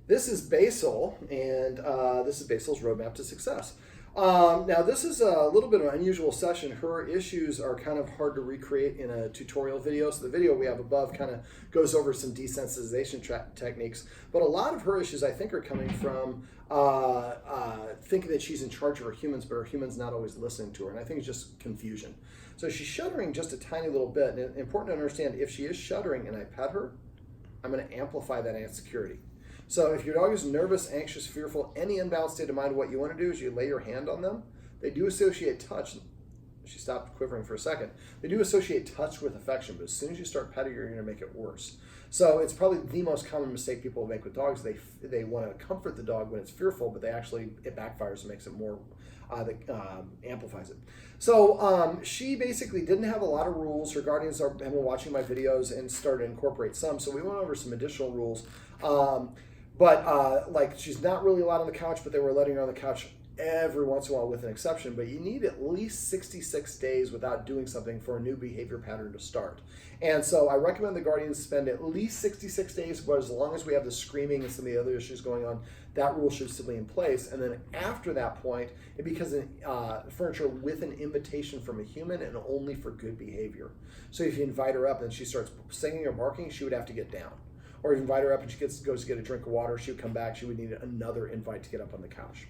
This is Basil, and this is Basil's Roadmap to Success. Now, this is a little bit of an unusual session. Her issues are kind of hard to recreate in a tutorial video. So the video we have above kind of goes over some desensitization techniques. But a lot of her issues, I think, are coming from thinking that she's in charge of her humans, but her humans not always listening to her. And I think it's just confusion. So she's shuddering just a tiny little bit. And it's important to understand, if she is shuddering and I pet her, I'm going to amplify that insecurity. So if your dog is nervous, anxious, fearful, any unbalanced state of mind, what you want to do is you lay your hand on them. They do associate touch. She stopped quivering for a second. They do associate touch with affection, but as soon as you start petting her, you're going to make it worse. So it's probably the most common mistake people make with dogs. They want to comfort the dog when it's fearful, but it backfires and makes it more, amplifies it. So she basically didn't have a lot of rules. Her guardians have been watching my videos and started to incorporate some. So we went over some additional rules. Like she's not really allowed on the couch, but they were letting her on the couch every once in a while with an exception. But you need at least 66 days without doing something for a new behavior pattern to start. And so I recommend the guardians spend at least 66 days, but as long as we have the screaming and some of the other issues going on, that rule should still be in place. And then after that point, it becomes furniture with an invitation from a human and only for good behavior. So if you invite her up and she starts singing or barking, she would have to get down. Or you invite her up and she goes to get a drink of water, she would come back, she would need another invite to get up on the couch.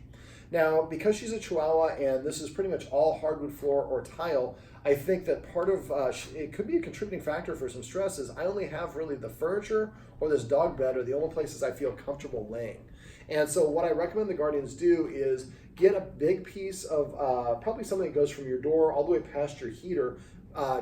Now, because she's a Chihuahua and this is pretty much all hardwood floor or tile, I think that part of it could be a contributing factor for some stress is I only have really the furniture or this dog bed are the only places I feel comfortable laying. And so what I recommend the guardians do is get a big piece of probably something that goes from your door all the way past your heater,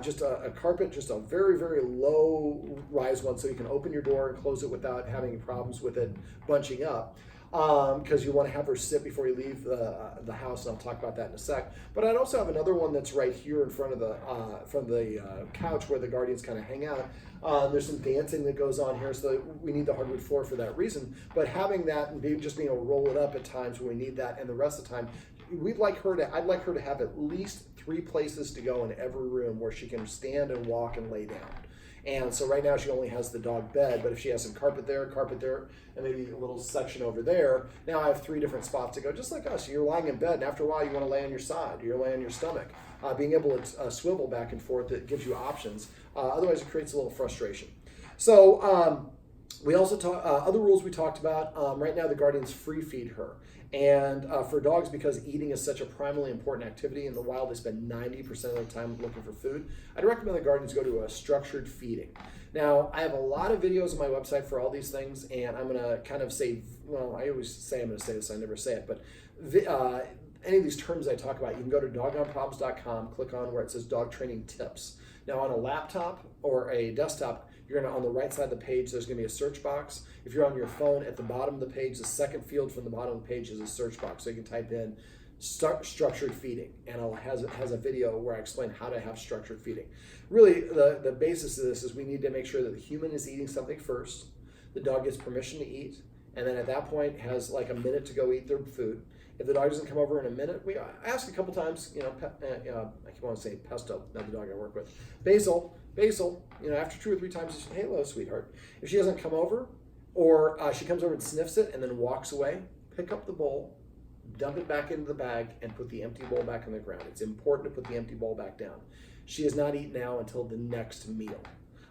just a carpet, just a very, very low rise one, so you can open your door and close it without having any problems with it bunching up. Because you want to have her sit before you leave the house, and I'll talk about that in a sec. But I'd also have another one that's right here in front of the couch where the guardians kind of hang out. There's some dancing that goes on here, so we need the hardwood floor for that reason. But having that and just being able to roll it up at times when we need that, and the rest of the time, I'd like her to have at least 3 places to go in every room where she can stand and walk and lay down. And so right now she only has the dog bed, but if she has some carpet there, and maybe a little section over there, now I have 3 different spots to go, just like us. You're lying in bed, and after a while you want to lay on your side, or you're laying on your stomach. Being able to swivel back and forth, it gives you options. Otherwise it creates a little frustration. So we also other rules we talked about. Right now the guardians free feed her. And for dogs, because eating is such a primally important activity in the wild, they spend 90% of their time looking for food. I'd recommend the guardians go to a structured feeding. Now, I have a lot of videos on my website for all these things, and I'm going to kind of say, well, I always say I'm going to say this, I never say it, but any of these terms I talk about, you can go to doggonprobs.com, click on where it says dog training tips. Now, on a laptop or a desktop, you're going to, on the right side of the page, there's going to be a search box. If you're on your phone, at the bottom of the page, the second field from the bottom of the page is a search box. So you can type in structured feeding, and it has a video where I explain how to have structured feeding. Really, the basis of this is we need to make sure that the human is eating something first, the dog gets permission to eat, and then at that point has like a minute to go eat their food. If the dog doesn't come over in a minute, I ask a couple times, I keep wanting to say Pesto, not the dog I work with, Basil, after 2 or 3 times, say, hello, sweetheart. If she doesn't come over, or she comes over and sniffs it and then walks away, pick up the bowl, dump it back into the bag, and put the empty bowl back on the ground. It's important to put the empty bowl back down. She is not eat now until the next meal.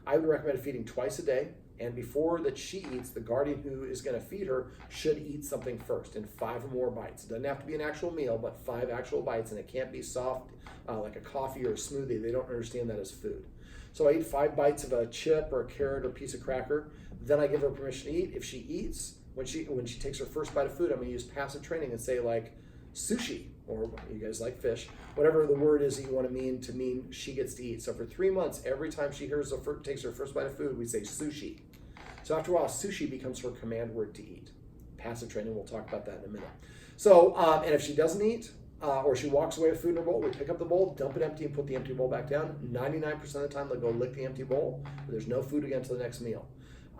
I would recommend feeding twice a day, and before that she eats, the guardian who is going to feed her should eat something first in 5 or more bites. It doesn't have to be an actual meal, but 5 actual bites, and it can't be soft like a coffee or a smoothie. They don't understand that as food. So I eat 5 bites of a chip or a carrot or a piece of cracker. Then I give her permission to eat. If she eats, when she takes her first bite of food, I'm going to use passive training and say like sushi, or you guys like fish, whatever the word is that you want to mean she gets to eat. So for 3 months, every time she takes her first bite of food, we say sushi. So after a while, sushi becomes her command word to eat. Passive training, we'll talk about that in a minute. So, and if she doesn't eat, or she walks away with food in her bowl, we pick up the bowl, dump it empty, and put the empty bowl back down. 99% of the time, they'll go lick the empty bowl, but there's no food again until the next meal.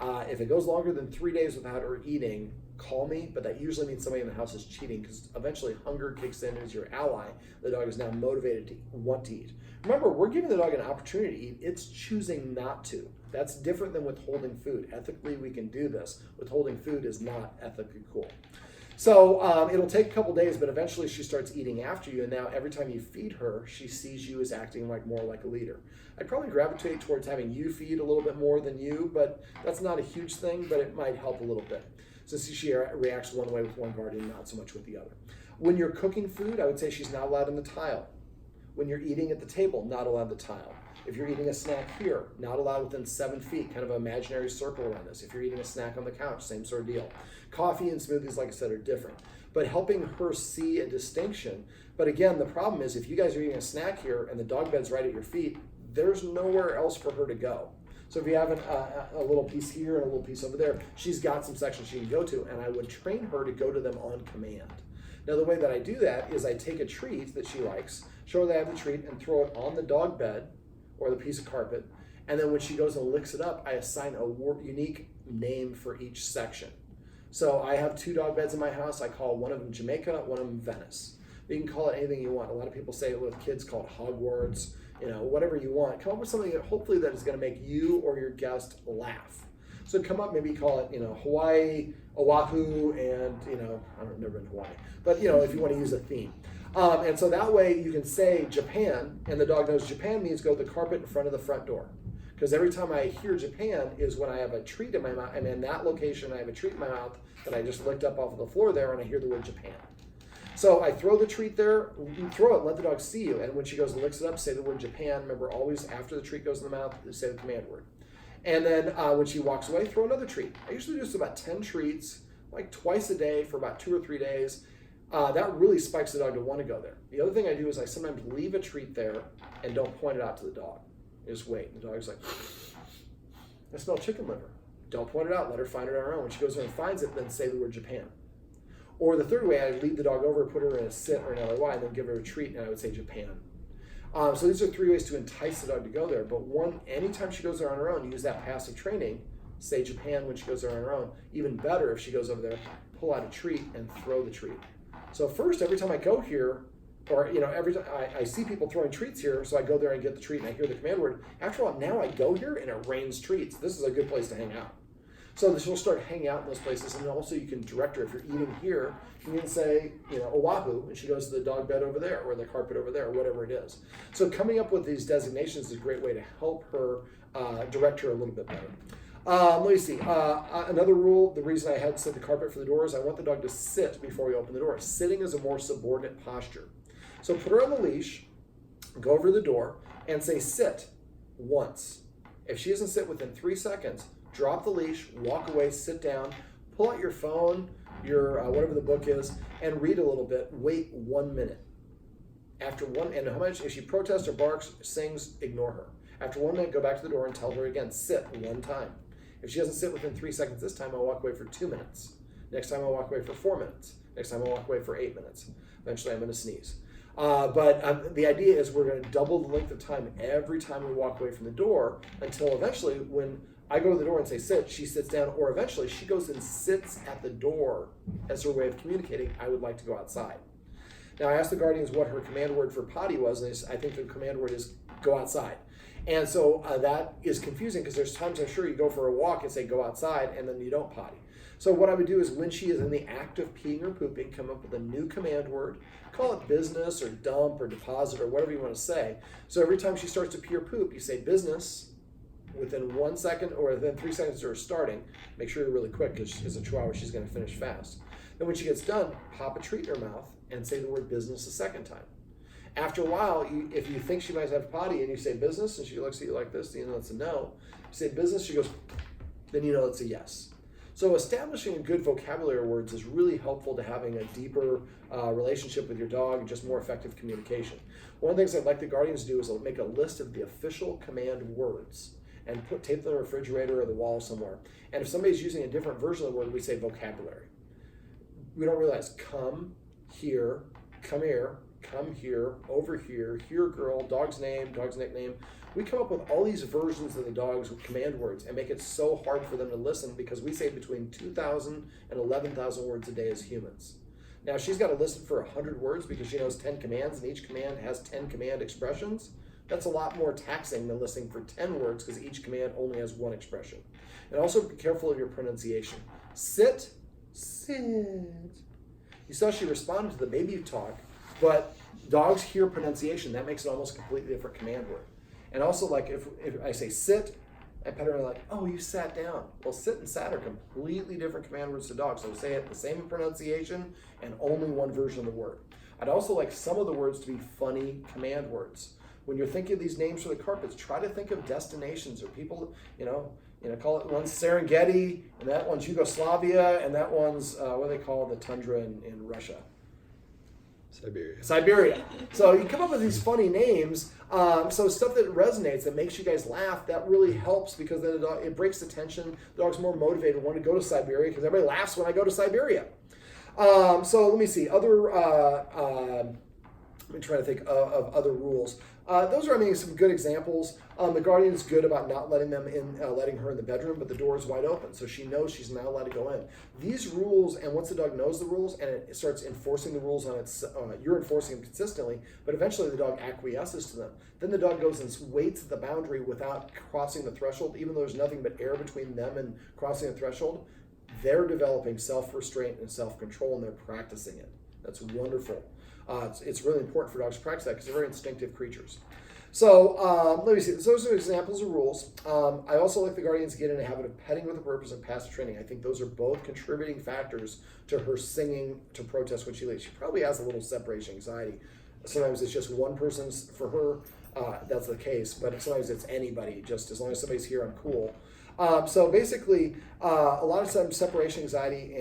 If it goes longer than 3 days without her eating, call me, but that usually means somebody in the house is cheating, because eventually hunger kicks in as your ally. The dog is now motivated to want to eat. Remember, we're giving the dog an opportunity to eat. It's choosing not to. That's different than withholding food. Ethically, we can do this. Withholding food is not ethically cool. So it'll take a couple days, but eventually she starts eating after you, and now every time you feed her, she sees you as acting more like a leader. I'd probably gravitate towards having you feed a little bit more than you, but that's not a huge thing, but it might help a little bit. So she reacts one way with one guardian, not so much with the other. When you're cooking food, I would say she's not allowed in the tile. When you're eating at the table, not allowed the tile. If you're eating a snack here, not allowed within 7 feet, kind of an imaginary circle around this. If you're eating a snack on the couch, same sort of deal. Coffee and smoothies, like I said, are different. But helping her see a distinction. But again, the problem is if you guys are eating a snack here and the dog bed's right at your feet, there's nowhere else for her to go. So if you have a little piece here and a little piece over there, she's got some sections she can go to, and I would train her to go to them on command. Now, the way that I do that is I take a treat that she likes, show her that I have the treat, and throw it on the dog bed or the piece of carpet, and then when she goes and licks it up, I assign a unique name for each section. So I have 2 dog beds in my house. I call one of them Jamaica, one of them Venice. You can call it anything you want. A lot of people say it with kids, called Hogwarts, whatever you want. Come up with something that hopefully that is going to make you or your guest laugh. So come up, maybe call it, Hawaii, Oahu, and, I've never been to Hawaii, but, if you want to use a theme. And so that way you can say Japan, and the dog knows Japan means go to the carpet in front of the front door. Because every time I hear Japan is when I have a treat in my mouth. I'm in that location, I have a treat in my mouth that I just licked up off of the floor there, and I hear the word Japan. So I throw the treat there, you throw it, let the dog see you, and when she goes and licks it up, say the word Japan. Remember, always after the treat goes in the mouth, say the command word. And then when she walks away, throw another treat. I usually do this about 10 treats, like twice a day for about 2 or 3 days. That really spikes the dog to want to go there. The other thing I do is I sometimes leave a treat there and don't point it out to the dog. Just wait. The dog's like, I smell chicken liver. Don't point it out. Let her find it on her own. When she goes there and finds it, then say the word Japan. Or the third way, I lead the dog over, put her in a sit or an LAY, and then give her a treat, and I would say Japan. So these are 3 ways to entice the dog to go there. But anytime she goes there on her own, use that passive training. Say Japan when she goes there on her own. Even better, if she goes over there, pull out a treat and throw the treat. So first, every time I go here, or every time I see people throwing treats here, so I go there and get the treat and I hear the command word. After a while, now I go here and it rains treats. This is a good place to hang out. So she'll start hanging out in those places, and also you can direct her. If you're eating here, you can say, Oahu, and she goes to the dog bed over there, or the carpet over there, or whatever it is. So coming up with these designations is a great way to help her, direct her a little bit better. Let me see. Another rule, the reason I had set the carpet for the door is I want the dog to sit before we open the door. Sitting is a more subordinate posture. So put her on the leash, go over to the door, and say sit once. If she doesn't sit within 3 seconds, drop the leash, walk away, sit down, pull out your phone, your whatever the book is, and read a little bit. Wait 1 minute. After and how much, if she protests or barks, sings, ignore her. After 1 minute, go back to the door and tell her again, sit 1 time. If she doesn't sit within 3 seconds this time, I'll walk away for 2 minutes. Next time I'll walk away for 4 minutes. Next time I'll walk away for 8 minutes. Eventually I'm going to sneeze. But the idea is we're going to double the length of time every time we walk away from the door until eventually when I go to the door and say sit, she sits down, or eventually she goes and sits at the door as her way of communicating, I would like to go outside. Now I asked the guardians what her command word for potty was, and I think the command word is go outside. And so that is confusing because there's times I'm sure you go for a walk and say go outside and then you don't potty. So what I would do is when she is in the act of peeing or pooping, come up with a new command word, call it business or dump or deposit or whatever you want to say. So every time she starts to pee or poop, you say business within 1 second or within 3 seconds of her starting. Make sure you're really quick because as a Chihuahua, she's going to finish fast. Then when she gets done, pop a treat in her mouth and say the word business a second time. After a while, if you think she might have potty and you say business and she looks at you like this, you know it's a no. You say business, she goes, then you know it's a yes. So establishing a good vocabulary of words is really helpful to having a deeper relationship with your dog and just more effective communication. One of the things I'd like the guardians to do is make a list of the official command words and tape them on the refrigerator or the wall somewhere. And if somebody's using a different version of the word, we say vocabulary. We don't realize come here, over here, here girl, dog's name, dog's nickname. We come up with all these versions of the dog's command words and make it so hard for them to listen because we say between 2,000 and 11,000 words a day as humans. Now, she's got to listen for 100 words because she knows 10 commands, and each command has 10 command expressions. That's a lot more taxing than listening for 10 words because each command only has one expression. And also be careful of your pronunciation. Sit, sit. You saw she responded to the baby talk, but dogs hear pronunciation. That makes it almost a completely different command word. And also, like if I say sit, and pet her like, oh, you sat down. Well, sit and sat are completely different command words to dogs. So say it the same pronunciation and only one version of the word. I'd also like some of the words to be funny command words. When you're thinking of these names for the carpets, try to think of destinations or people, call it one's Serengeti, and that one's Yugoslavia, and that one's, what do they call the tundra in Russia? Siberia. So you come up with these funny names. So stuff that resonates, that makes you guys laugh, that really helps because then it breaks the tension. The dog's more motivated to want to go to Siberia because everybody laughs when I go to Siberia. So let me see. Let me try to think of other rules. Those are, some good examples. The guardian is good about not letting them in, letting her in the bedroom, but the door is wide open, so she knows she's not allowed to go in. These rules, and once the dog knows the rules and it starts enforcing the rules on its, you're enforcing them consistently, but eventually the dog acquiesces to them. Then the dog goes and waits at the boundary without crossing the threshold, even though there's nothing but air between them and crossing the threshold. They're developing self-restraint and self-control, and they're practicing it. That's wonderful. It's really important for dogs to practice that because they're very instinctive creatures. So let me see. Those are examples of rules. I also like the guardians to get in a habit of petting with a purpose and passive training. I think those are both contributing factors to her singing to protest when she leaves. She probably has a little separation anxiety. Sometimes it's just one person's for her. That's the case, but sometimes it's anybody. Just as long as somebody's here, I'm cool. So basically, a lot of times separation anxiety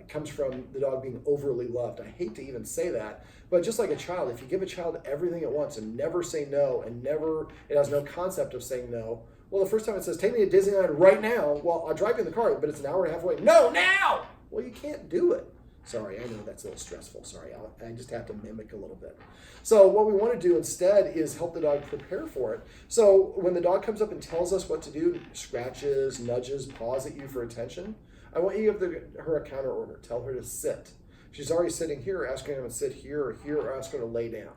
comes from the dog being overly loved. I hate to even say that, but just like a child, if you give a child everything at once and never say no, and it has no concept of saying no, well, the first time it says, take me to Disneyland right now, well, I'll drive you in the car, but it's an hour and a half away. No, now! Well, you can't do it. Sorry, I know that's a little stressful. Sorry, I just have to mimic a little bit. So what we want to do instead is help the dog prepare for it. So when the dog comes up and tells us what to do, scratches, nudges, paws at you for attention, I want you to give her a counter order. Tell her to sit. She's already sitting here, ask her to sit here, or ask her to lay down.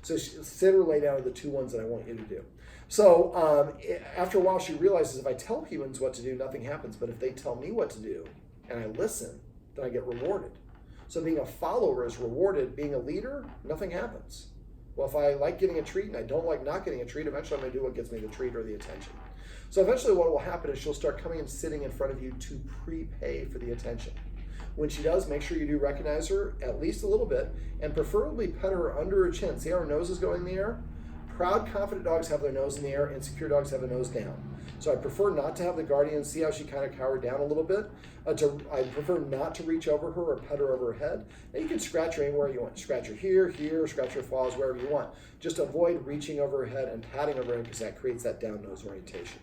So sit or lay down are the two ones that I want you to do. So after a while, she realizes if I tell humans what to do, nothing happens. But if they tell me what to do and I listen, then I get rewarded. So being a follower is rewarded. Being a leader, nothing happens. Well, if I like getting a treat and I don't like not getting a treat, eventually I'm going to do what gets me the treat or the attention. So eventually what will happen is she'll start coming and sitting in front of you to prepay for the attention. When she does, make sure you do recognize her at least a little bit and preferably pet her under her chin. See how her nose is going in the air? Proud, confident dogs have their nose in the air, insecure dogs have their nose down. So I prefer not to have the guardian see how she kind of cowered down a little bit. I prefer not to reach over her or pet her over her head. Now you can scratch her anywhere you want. Scratch her here, scratch her paws, wherever you want. Just avoid reaching over her head and patting over her head because that creates that down nose orientation.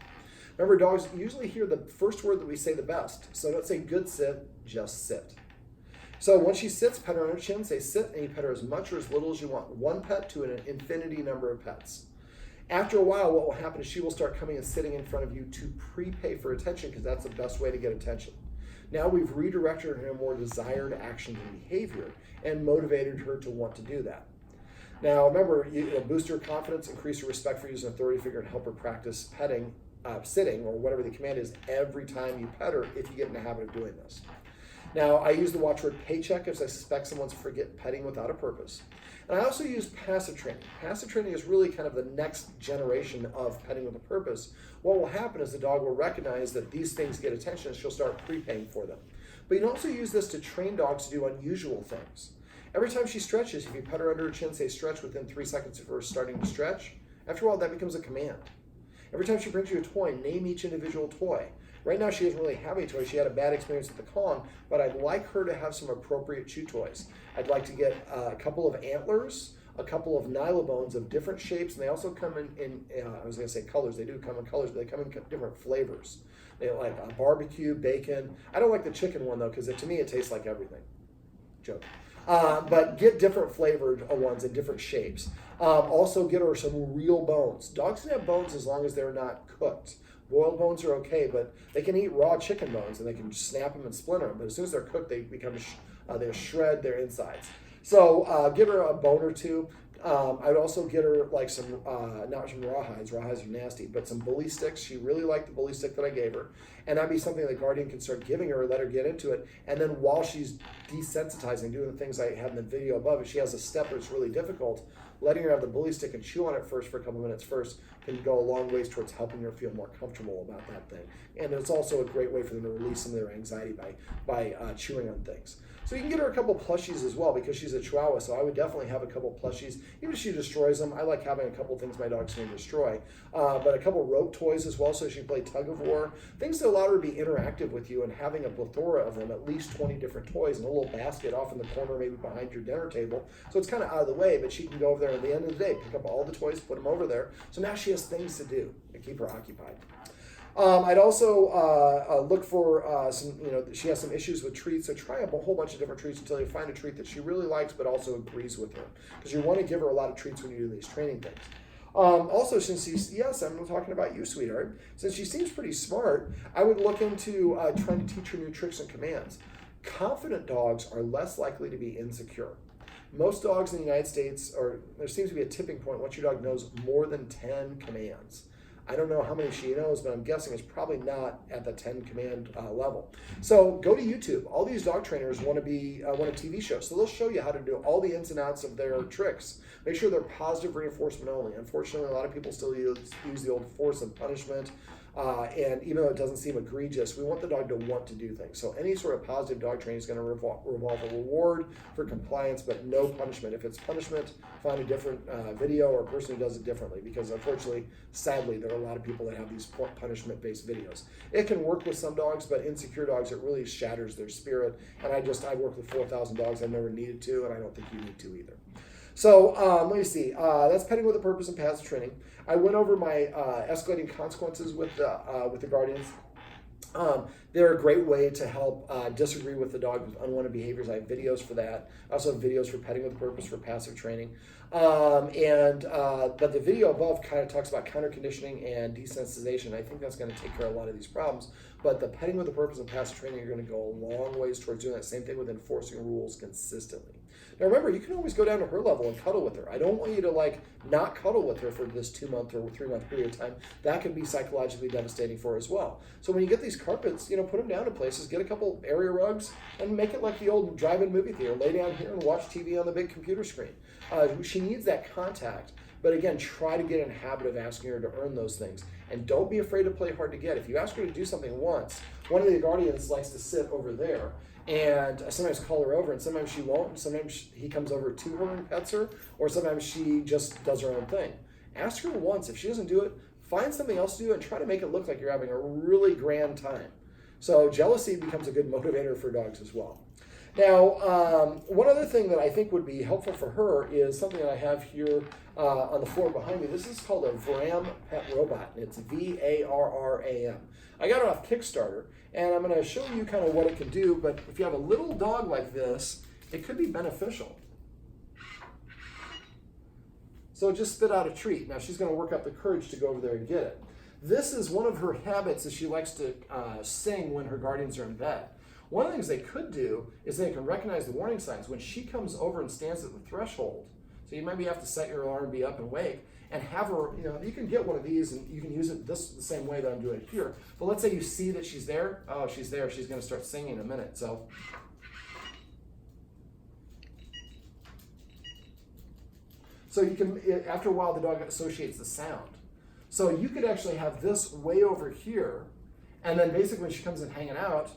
Remember, dogs usually hear the first word that we say the best. So don't say good sit, just sit. So once she sits, pet her on her chin, say sit, and you pet her as much or as little as you want. One pet to an infinity number of pets. After a while, what will happen is she will start coming and sitting in front of you to prepay for attention because that's the best way to get attention. Now we've redirected her in a more desired action and behavior and motivated her to want to do that. Now remember, you'll boost her confidence, increase her respect for you as an authority figure, and help her practice petting, sitting, or whatever the command is, every time you pet her if you get in the habit of doing this. Now, I use the watchword paycheck if I suspect someone's petting without a purpose. And I also use passive training. Passive training is really kind of the next generation of petting with a purpose. What will happen is the dog will recognize that these things get attention and she'll start prepaying for them. But you can also use this to train dogs to do unusual things. Every time she stretches, if you pet her under her chin, say stretch within 3 seconds of her starting to stretch, after a while that becomes a command. Every time she brings you a toy, name each individual toy. Right now, she doesn't really have a toy. She had a bad experience with the Kong, but I'd like her to have some appropriate chew toys. I'd like to get a couple of antlers, a couple of nylobones of different shapes, and they also come in I was going to say colors. They do come in colors, but they come in different flavors. They like barbecue, bacon. I don't like the chicken one, though, because to me, it tastes like everything. joke. But get different flavored ones in different shapes. Also get her some real bones. Dogs can have bones as long as they're not cooked. Boiled bones are okay, but they can eat raw chicken bones and they can snap them and splinter them. But as soon as they're cooked, they become they shred their insides. So give her a bone or two. I'd also get her like some, not some rawhides. Rawhides are nasty, but some bully sticks. She really liked the bully stick that I gave her. And that'd be something the guardian can start giving her, let her get into it. And then while she's desensitizing, doing the things I had in the video above, if she has a step that's really difficult, letting her have the bully stick and chew on it first for a couple minutes first can go a long ways towards helping her feel more comfortable about that thing. And it's also a great way for them to release some of their anxiety by chewing on things. So you can get her a couple plushies as well because she's a Chihuahua, so I would definitely have a couple plushies. Even if she destroys them, I like having a couple things my dogs can destroy. But a couple rope toys as well so she can play tug of war. Things that allow her to be interactive with you and having a plethora of them, at least 20 different toys and a little basket off in the corner maybe behind your dinner table. So it's kind of out of the way, but she can go over there at the end of the day, pick up all the toys, put them over there. So now she has things to do to keep her occupied. I'd also look for some, she has some issues with treats, so try a whole bunch of different treats until you find a treat that she really likes but also agrees with her. Because you want to give her a lot of treats when you do these training things. Also, since yes, I'm talking about you, sweetheart. Since she seems pretty smart, I would look into trying to teach her new tricks and commands. Confident dogs are less likely to be insecure. Most dogs in the United States, there seems to be a tipping point once your dog knows more than 10 commands. I don't know how many she knows, but I'm guessing it's probably not at the 10 command level. So go to YouTube. All these dog trainers want a TV show, so they'll show you how to do all the ins and outs of their tricks. Make sure they're positive reinforcement only. Unfortunately, a lot of people still use the old force and punishment. And even though it doesn't seem egregious, we want the dog to want to do things. So any sort of positive dog training is going to revolve a reward for compliance, but no punishment. If it's punishment, find a different video or a person who does it differently, because unfortunately, sadly, there are a lot of people that have these punishment-based videos. It can work with some dogs, but insecure dogs, it really shatters their spirit. And I've worked with 4,000 dogs. I've never needed to, and I don't think you need to either. So let me see. That's petting with a purpose and passive training. I went over my escalating consequences with the guardians. They're a great way to help disagree with the dog with unwanted behaviors. I have videos for that. I also have videos for petting with a purpose for passive training. But the video above kind of talks about counter conditioning and desensitization. I think that's going to take care of a lot of these problems. But the petting with a purpose and passive training are going to go a long ways towards doing that same thing with enforcing rules consistently. Now remember, you can always go down to her level and cuddle with her. I don't want you to not cuddle with her for this 2-month or 3-month period of time. That can be psychologically devastating for her as well. So when you get these carpets, put them down in places, get a couple area rugs, and make it like the old drive-in movie theater. Lay down here and watch TV on the big computer screen. She needs that contact. But again, try to get in a habit of asking her to earn those things. And don't be afraid to play hard to get. If you ask her to do something once, one of the guardians likes to sit over there and sometimes call her over, and sometimes she won't, and sometimes he comes over to her and pets her, or sometimes she just does her own thing. Ask her once. If she doesn't do it, find something else to do and try to make it look like you're having a really grand time. So jealousy becomes a good motivator for dogs as well. Now, one other thing that I think would be helpful for her is something that I have here on the floor behind me. This is called a Varram pet robot, and it's VARRAM. I got it off Kickstarter, and I'm going to show you kind of what it can do, but if you have a little dog like this, it could be beneficial. So just spit out a treat. Now she's going to work up the courage to go over there and get it. This is one of her habits, is she likes to sing when her guardians are in bed. One of the things they could do is they can recognize the warning signs. When she comes over and stands at the threshold, so you maybe have to set your alarm, be up and wake, and have her, you can get one of these and you can use it the same way that I'm doing it here. But let's say you see that she's there. Oh, she's there. She's going to start singing in a minute. So you can, after a while, the dog associates the sound. So you could actually have this way over here, and then basically when she comes in hanging out,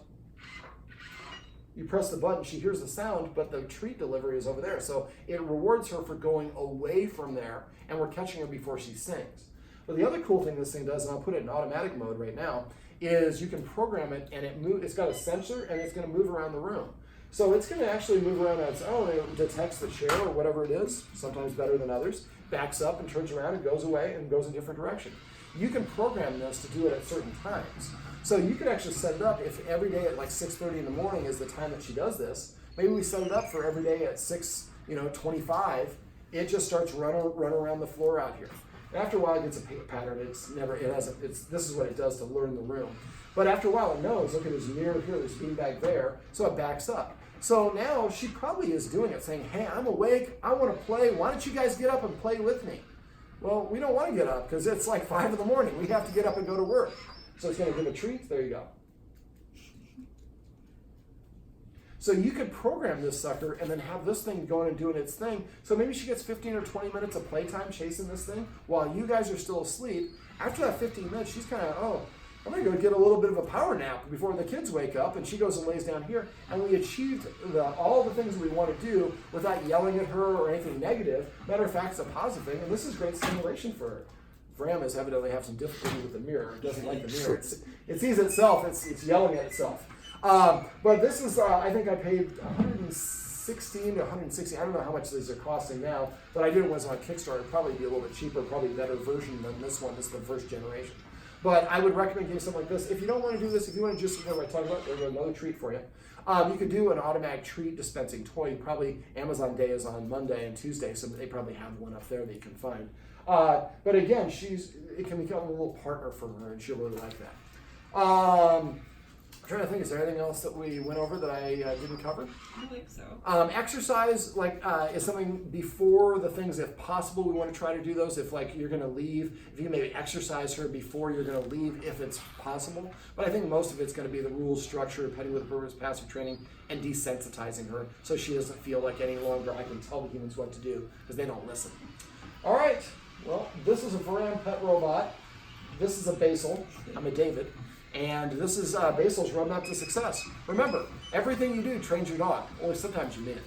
you press the button, she hears the sound, but the treat delivery is over there. So it rewards her for going away from there, and we're catching her before she sings. But the other cool thing this thing does, and I'll put it in automatic mode right now, is you can program it, and it's got a sensor, and it's going to move around the room. So it's going to actually move around on its own. It detects the chair or whatever it is, sometimes better than others, backs up and turns around and goes away and goes a different direction. you can program this to do it at certain times. So you could actually set it up if every day at like 6:30 in the morning is the time that she does this. Maybe we set it up for every day at 6:25. It just starts running around the floor out here. After a while, it gets a pattern. This is what it does to learn the room. But after a while, it knows, okay, there's a mirror here, there's a beanbag there, so it backs up. So now she probably is doing it, saying, hey, I'm awake, I want to play, why don't you guys get up and play with me? Well, we don't want to get up because it's like 5 in the morning. We have to get up and go to work. So it's going to give a treat. There you go. So you could program this sucker and then have this thing going and doing its thing. So maybe she gets 15 or 20 minutes of playtime chasing this thing while you guys are still asleep. After that 15 minutes, she's kind of, I'm going to go get a little bit of a power nap before the kids wake up. And she goes and lays down here. And we achieved all the things we want to do without yelling at her or anything negative. Matter of fact, it's a positive thing. And this is great stimulation for her. Emma's evidently have some difficulty with the mirror. It doesn't like the mirror. It sees itself. It's yelling at itself. But this is, I think I paid $116 to $160. I don't know how much these are costing now, but I did it once on Kickstarter. It'd probably be a little bit cheaper, probably a better version than this one. This is the first generation. But I would recommend getting something like this. If you don't want to do this, if you want to just what I talked about, there's another treat for you. You could do an automatic treat dispensing toy. Probably Amazon Day is on Monday and Tuesday, so they probably have one up there that you can find. But again, it can become a little partner for her, and she'll really like that. I'm trying to think, is there anything else that we went over that I didn't cover? I think so. Exercise is something before the things, if possible, we want to try to do those. If you're going to leave, if you can maybe exercise her before you're going to leave, if it's possible. But I think most of it's going to be the rules, structure, petting with a purpose, passive training, and desensitizing her so she doesn't feel like any longer I can tell the humans what to do because they don't listen. All right. Well, this is a Varan pet robot. This is a Basil. I'm a David. And this is Basil's roadmap to success. Remember, everything you do trains your dog, or sometimes you mean it.